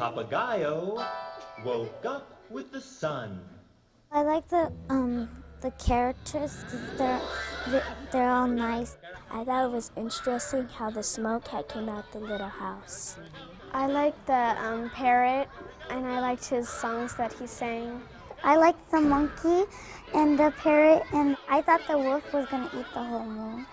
Papagayo woke up with the sun. I like the characters because they're all nice. I thought it was interesting how the smoke had came out the little house. I liked the parrot, and I liked his songs that he sang. I liked the monkey and the parrot, and I thought the wolf was going to eat the whole moon.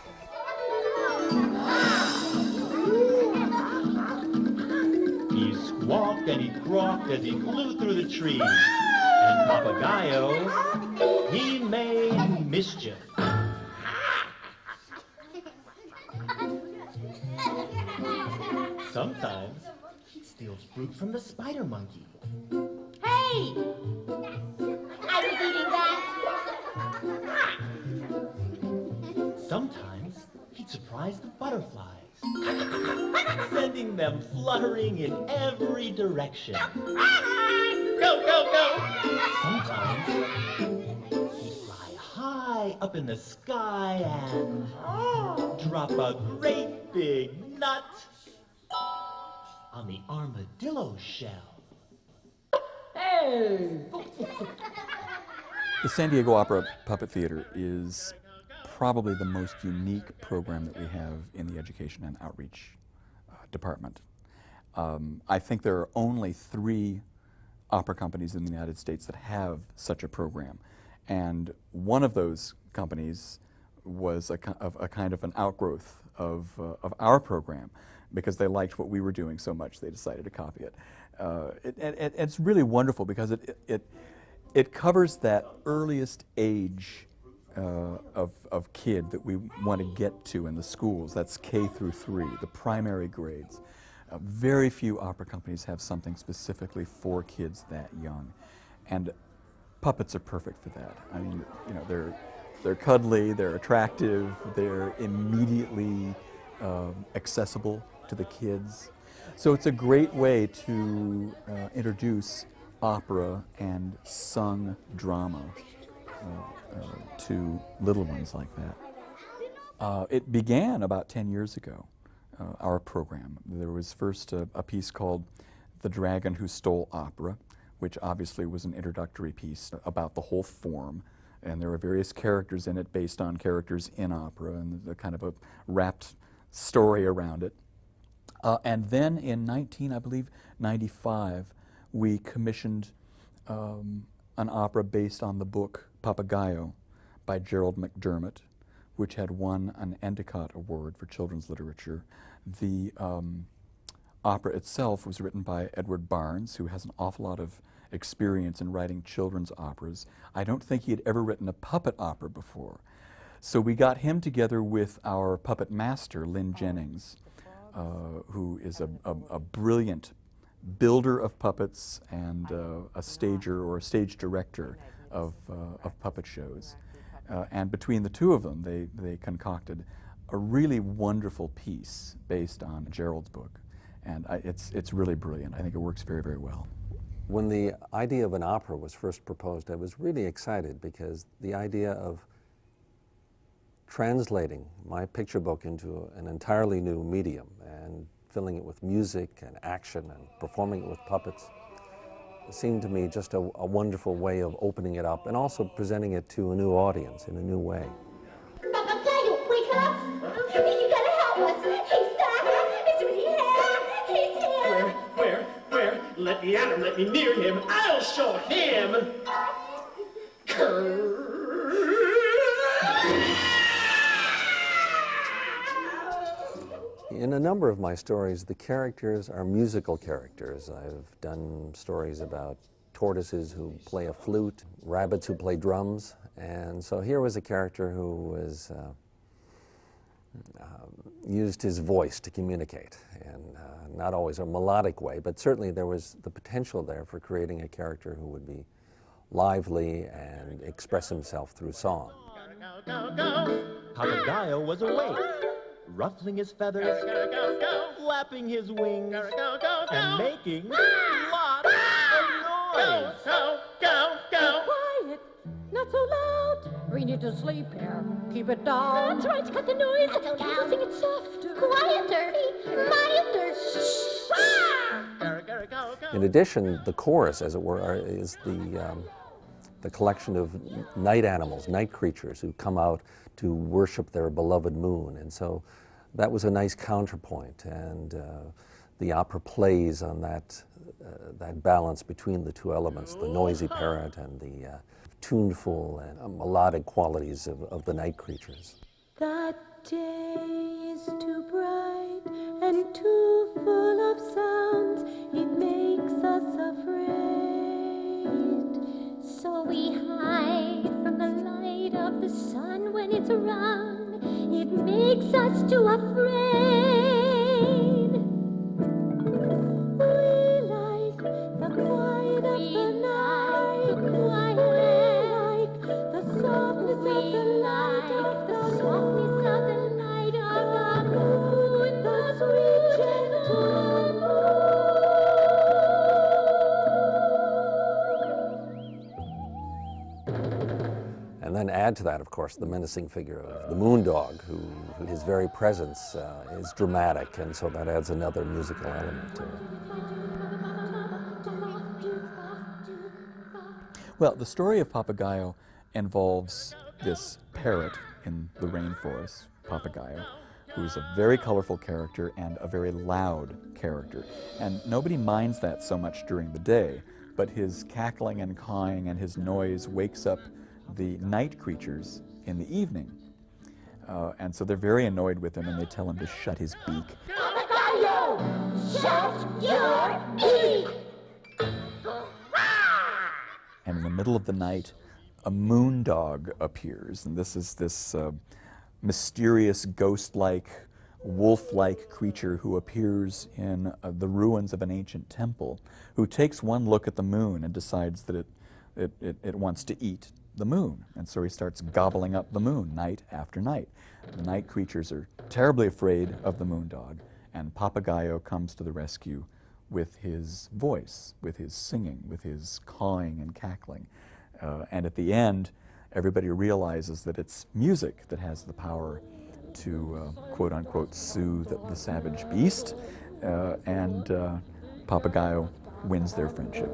He squawked and he croaked as he flew through the trees. And Papagayo, he made mischief. Sometimes he steals fruit from the spider monkey. Hey! I was eating that. Sometimes he'd surprise the butterflies, sending them fluttering in every direction. Go, go, go! Sometimes he'd fly high up in the sky and drop a great big nut on the armadillo shell. Hey! The San Diego Opera Puppet Theater is probably the most unique program that we have in the Education and Outreach department. I think there are only 3 opera companies in the United States that have such a program, and one of those companies was a kind of an outgrowth of our program. Because they liked what we were doing so much, they decided to copy it. It's really wonderful because it covers that earliest age of kid that we want to get to in the schools. That's K through 3, the primary grades. Very few opera companies have something specifically for kids that young, and puppets are perfect for that. I mean, you know, they're cuddly, they're attractive, they're immediately accessible to the kids. So it's a great way to introduce opera and sung drama to little ones like that. It began about 10 years ago, our program. There was first a piece called The Dragon Who Stole Opera, which obviously was an introductory piece about the whole form. And there were various characters in it based on characters in opera, and the kind of a wrapped story around it. And then in 1995, we commissioned an opera based on the book Papagayo by Gerald McDermott, which had won an Endicott Award for children's literature. The opera itself was written by Edward Barnes, who has an awful lot of experience in writing children's operas. I don't think he had ever written a puppet opera before. So we got him together with our puppet master, Lynn Jennings, who is a brilliant builder of puppets and a stager or a stage director of puppet shows. And between the two of them, they concocted a really wonderful piece based on Gerald's book. And it's really brilliant. I think it works very, very well. When the idea of an opera was first proposed, I was really excited because the idea of translating my picture book into an entirely new medium and filling it with music and action and performing it with puppets seemed to me just a wonderful way of opening it up and also presenting it to a new audience in a new way. Papagayo, wake up! You gotta help us! He's back! It's really here! He's here! Where? Let me at him, let me near him. I'll show him! In a number of my stories, the characters are musical characters. I've done stories about tortoises who play a flute, rabbits who play drums, and so here was a character who was used his voice to communicate, and not always a melodic way, but certainly there was the potential there for creating a character who would be lively and express himself through song. Papagayo was awake, ruffling his feathers, flapping his wings, and making lots of noise. Go! Quiet! Not so loud! We need to sleep here. Keep it down. That's right, cut the noise. Not so loud. Sing it soft. Quieter. Milder. Shh. In addition, the chorus, as it were, is the collection of night animals, night creatures who come out to worship their beloved moon. And so that was a nice counterpoint, and the opera plays on that balance between the two elements, the noisy parrot and the tuneful and melodic qualities of the night creatures. The day is too bright and too full of sounds, it makes us afraid. So we hide from the light of the sun when it's around, it makes us too afraid. We like the quiet of the night, we like the softness of the light of the softness of the light of the moon, the sweet gentle moon. And then add to that, of course, the menacing figure of the moon dog, who his very presence is dramatic, and so that adds another musical element to it. Well, the story of Papagayo involves this parrot in the rainforest, Papagayo, who is a very colorful character and a very loud character. And nobody minds that so much during the day, but his cackling and cawing and his noise wakes up the night creatures in the evening. And so they're very annoyed with him, and they tell him to shut his beak. Papagayo, shut your beak! And in the middle of the night, a moon dog appears, and this is this mysterious, ghost-like, wolf-like creature who appears in the ruins of an ancient temple, who takes one look at the moon and decides that it wants to eat the moon. And so he starts gobbling up the moon night after night. The night creatures are terribly afraid of the moon dog, and Papagayo comes to the rescue with his voice, with his singing, with his cawing and cackling. And at the end, everybody realizes that it's music that has the power to, quote-unquote, soothe the savage beast, and Papagayo wins their friendship.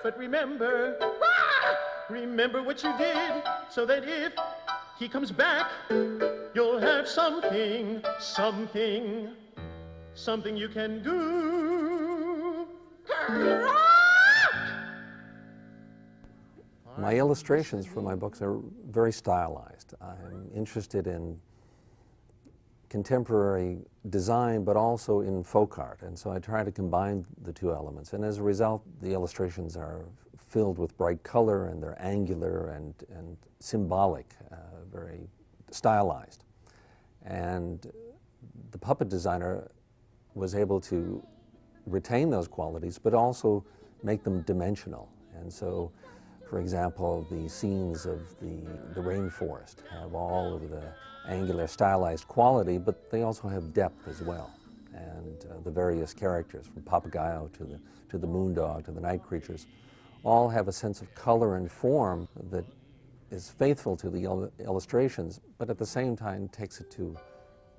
But remember what you did, so that if he comes back, you'll have something you can do. My illustrations for my books are very stylized. I'm interested in contemporary design, but also in folk art, and so I try to combine the two elements. And as a result, the illustrations are filled with bright color, and they're angular and symbolic, very stylized. And the puppet designer was able to retain those qualities, but also make them dimensional. And so, for example, the scenes of the rainforest have all of the angular, stylized quality, but they also have depth as well. And the various characters, from Papagayo to the moon dog to the night creatures, all have a sense of color and form that is faithful to the illustrations, but at the same time takes it to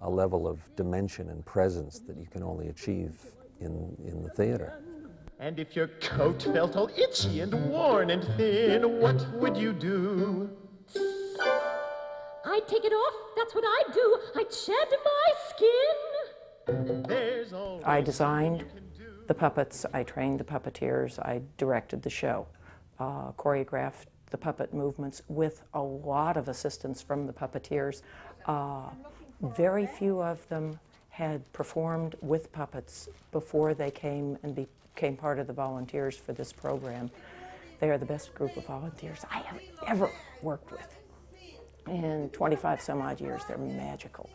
a level of dimension and presence that you can only achieve in the theater. And if your coat felt all itchy and worn and thin, what would you do? I'd take it off, that's what I'd do. I'd shed my skin. There's always I designed the puppets, I trained the puppeteers, I directed the show, choreographed the puppet movements with a lot of assistance from the puppeteers. Very few of them had performed with puppets before they came and became part of the volunteers for this program. They are the best group of volunteers I have ever worked with. In 25 some odd years, they're magical.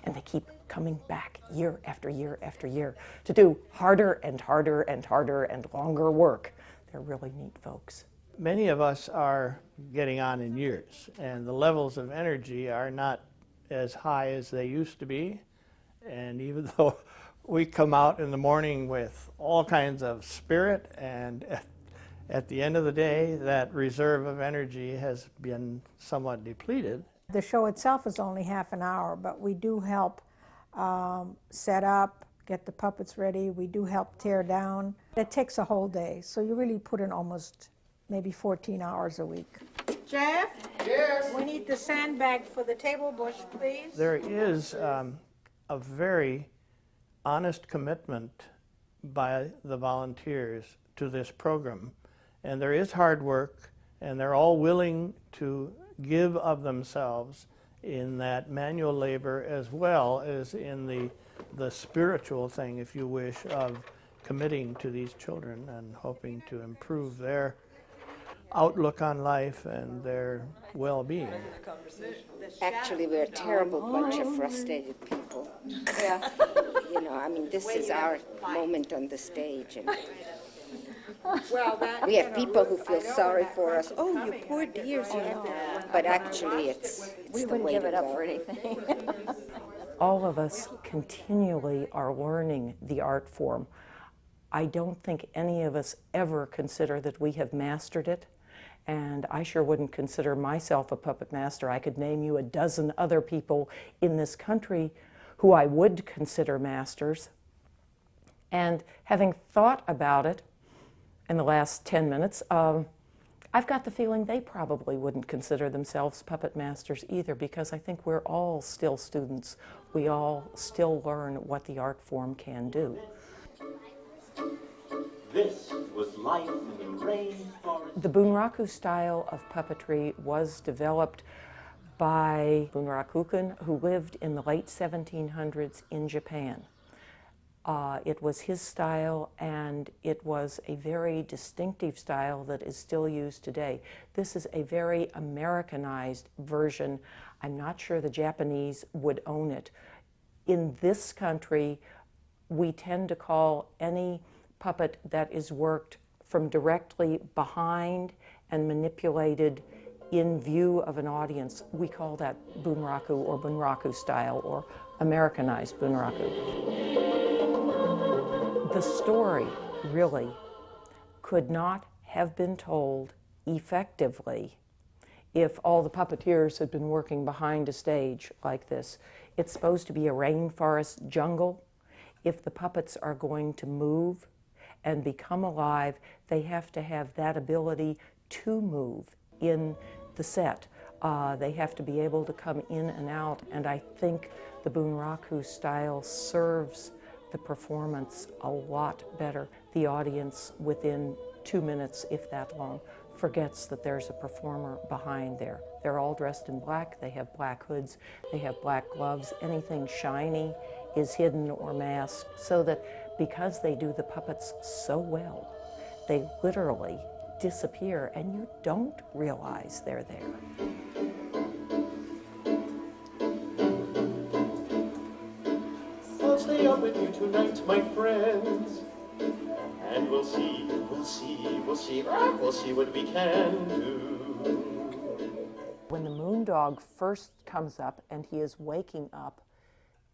And they keep coming back year after year after year to do harder and harder and harder and longer work. They're really neat folks. Many of us are getting on in years, and the levels of energy are not as high as they used to be. And even though we come out in the morning with all kinds of spirit, and at the end of the day, that reserve of energy has been somewhat depleted. The show itself is only half an hour, but we do help set up, get the puppets ready. We do help tear down. It takes a whole day, so you really put in almost maybe 14 hours a week. Jeff? Yes? We need the sandbag for the table bush, please. There is a very honest commitment by the volunteers to this program, and there is hard work, and they're all willing to give of themselves in that manual labor as well as in the spiritual thing, if you wish, of committing to these children and hoping to improve their outlook on life and their well-being. Actually, we're a terrible bunch of frustrated people. Yeah. You know, I mean, this is our moment on the stage. And we have people who feel sorry for us. Oh, you poor dears, you have to. But actually, it's we wouldn't give it up for anything. All of us continually are learning the art form. I don't think any of us ever consider that we have mastered it, and I sure wouldn't consider myself a puppet master. I could name you a dozen other people in this country who I would consider masters. And having thought about it in the last 10 minutes, I've got the feeling they probably wouldn't consider themselves puppet masters either, because I think we're all still students. We all still learn what the art form can do. This was life in the rainforest. The Bunraku style of puppetry was developed by Bunraku, who lived in the late 1700s in Japan. It was his style, and it was a very distinctive style that is still used today. This is a very Americanized version. I'm not sure the Japanese would own it. In this country, we tend to call any puppet that is worked from directly behind and manipulated in view of an audience, we call that Bunraku or Bunraku style or Americanized Bunraku. The story really could not have been told effectively if all the puppeteers had been working behind a stage like this. It's supposed to be a rainforest jungle. If the puppets are going to move and become alive, they have to have that ability to move in the set. They have to be able to come in and out, and I think the Bunraku style serves the performance a lot better. The audience, within 2 minutes, if that long, forgets that there's a performer behind there. They're all dressed in black, they have black hoods, they have black gloves. Anything shiny is hidden or masked, so that because they do the puppets so well, they literally disappear and you don't realize they're there. I'll stay up with you tonight, my friends, and we'll see what we can do. When the moon dog first comes up and he is waking up,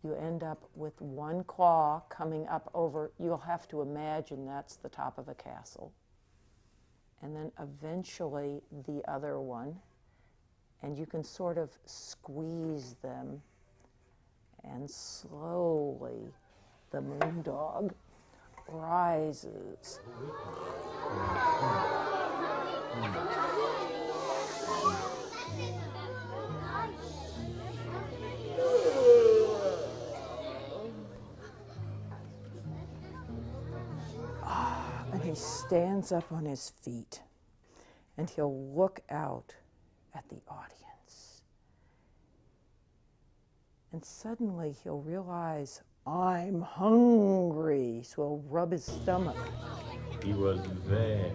you end up with one claw coming up over, you'll have to imagine that's the top of a castle. And then eventually the other one, and you can sort of squeeze them, and slowly the moon dog rises. And he stands up on his feet, and he'll look out at the audience. And suddenly he'll realize, I'm hungry, so he'll rub his stomach. He was very,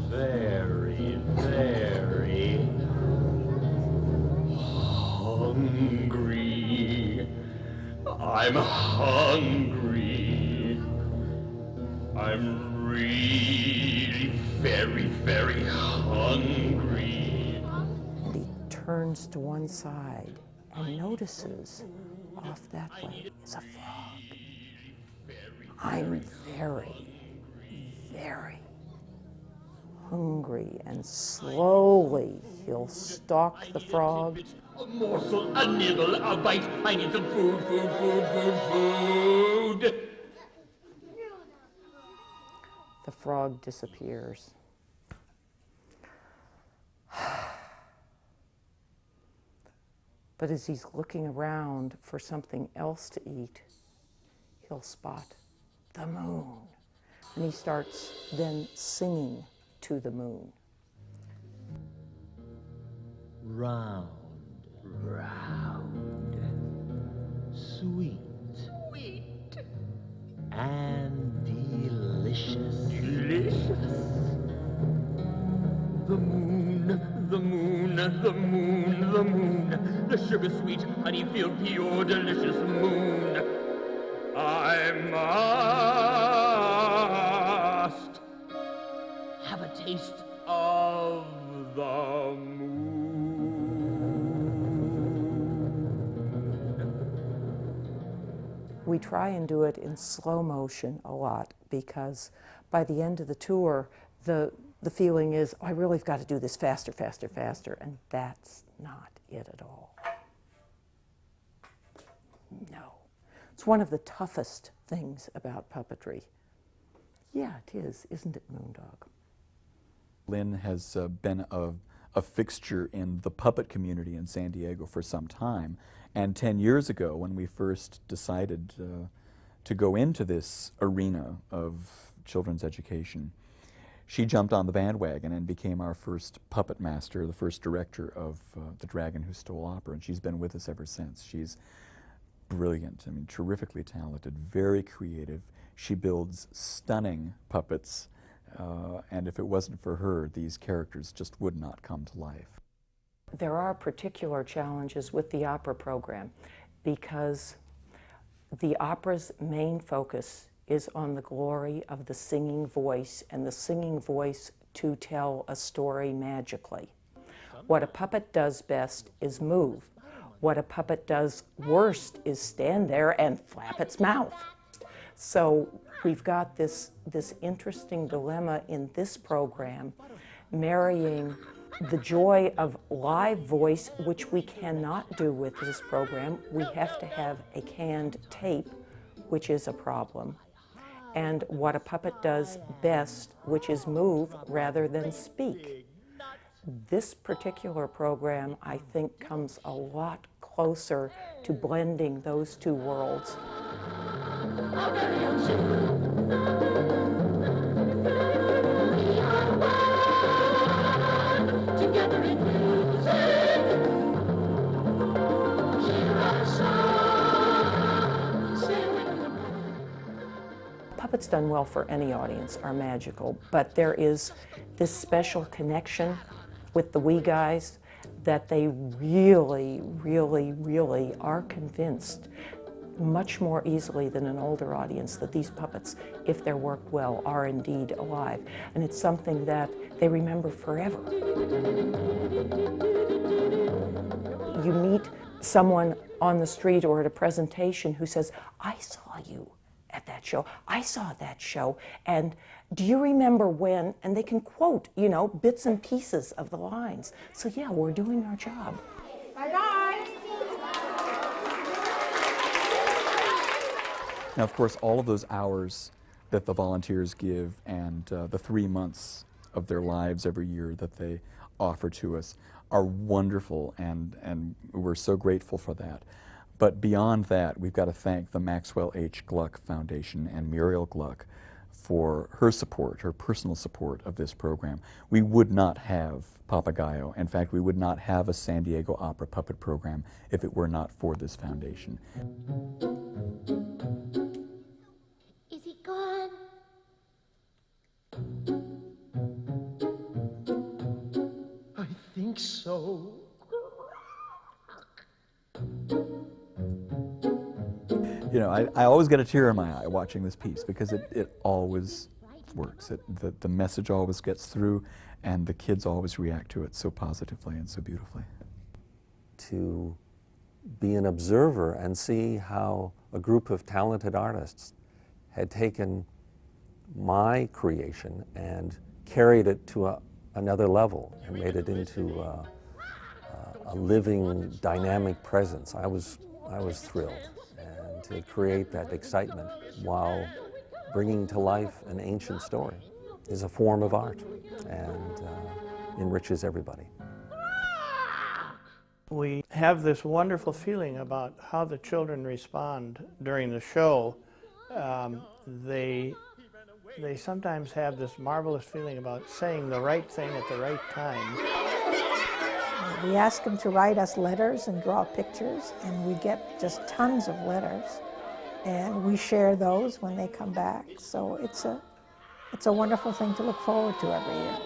very, very hungry. I'm hungry. I'm really very, very hungry. And he turns to one side and notices off that way is a frog. I'm very, very hungry, and slowly he'll stalk the frog. A morsel, a nibble, a bite. I need some food, food, food, food, food. The frog disappears. But as he's looking around for something else to eat, he'll spot the moon. And he starts then singing to the moon. Round, round, sweet, and delicious. Delicious. The moon, the moon, the moon, the moon, the sugar sweet, honey filled, pure, delicious moon. I must have a taste of the moon. We try and do it in slow motion a lot because by the end of the tour, the feeling is, oh, I really have got to do this faster, faster, faster, and that's not it at all. No. It's one of the toughest things about puppetry. Yeah, it is, isn't it, Moondog? Lynn has been a fixture in the puppet community in San Diego for some time, and 10 years ago when we first decided to go into this arena of children's education, she jumped on the bandwagon and became our first puppet master, the first director of The Dragon Who Stole Opera, and she's been with us ever since. She's brilliant, I mean, terrifically talented, very creative. She builds stunning puppets, and if it wasn't for her, these characters just would not come to life. There are particular challenges with the opera program because the opera's main focus is on the glory of the singing voice and the singing voice to tell a story magically. What a puppet does best is move. What a puppet does worst is stand there and flap its mouth. So we've got this interesting dilemma in this program, marrying the joy of live voice, which we cannot do with this program. We have to have a canned tape, which is a problem. And what a puppet does best, which is move rather than speak. This particular program, I think, comes a lot closer to blending those two worlds. Puppets done well for any audience are magical, but there is this special connection with the wee guys that they really, really, really are convinced much more easily than an older audience that these puppets, if they're worked well, are indeed alive. And it's something that they remember forever. You meet someone on the street or at a presentation who says, I saw you at that show. I saw that show. And do you remember when? And they can quote, you know, bits and pieces of the lines. So yeah, we're doing our job. Bye-bye. Now, of course, all of those hours that the volunteers give and the 3 months of their lives every year that they offer to us are wonderful, and we're so grateful for that. But beyond that, we've got to thank the Maxwell H. Gluck Foundation and Muriel Gluck for her support, her personal support of this program. We would not have Papagayo. In fact, we would not have a San Diego Opera puppet program if it were not for this foundation. Is he gone? I think so. You know, I always get a tear in my eye watching this piece because it always works. The message always gets through, and the kids always react to it so positively and so beautifully. To be an observer and see how a group of talented artists had taken my creation and carried it to another level and made it into a living, dynamic presence. I was thrilled, and to create that excitement while bringing to life an ancient story is a form of art and enriches everybody. We have this wonderful feeling about how the children respond during the show. They sometimes have this marvelous feeling about saying the right thing at the right time. We ask them to write us letters and draw pictures, and we get just tons of letters, and we share those when they come back. So it's a wonderful thing to look forward to every year.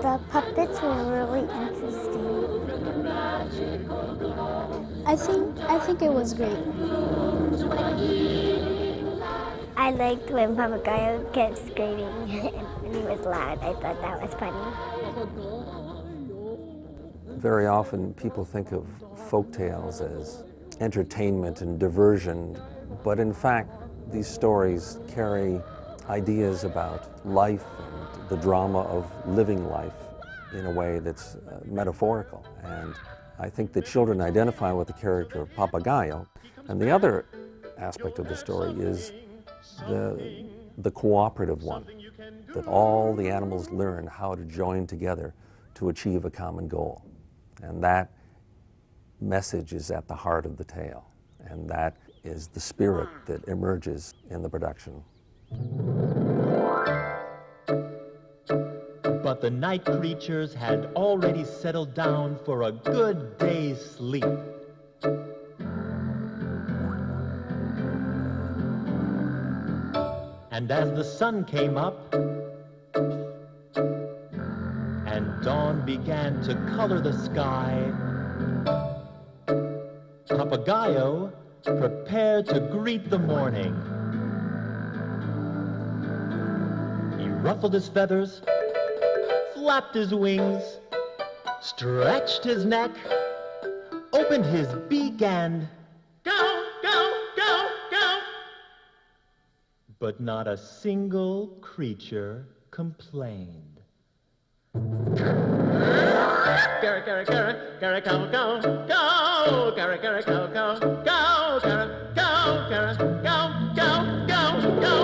The puppets were really interesting. I think it was great. I liked when Papagayo kept screaming and he was loud. I thought that was funny. Very often people think of folk tales as entertainment and diversion, but in fact these stories carry ideas about life and the drama of living life in a way that's metaphorical. And I think the children identify with the character of Papagayo. And the other aspect of the story is the cooperative one, that all the animals learn how to join together to achieve a common goal. And that message is at the heart of the tale. And that is the spirit that emerges in the production. But the night creatures had already settled down for a good day's sleep. And as the sun came up and dawn began to color the sky, Papagayo prepared to greet the morning. He ruffled his feathers, flapped his wings, stretched his neck, opened his beak, and go, go, go, go. But not a single creature complained. Gara, gara, gara, gara, go, go, go, gara, gara, go, go, go, gara, go, gara, go, go, go, go.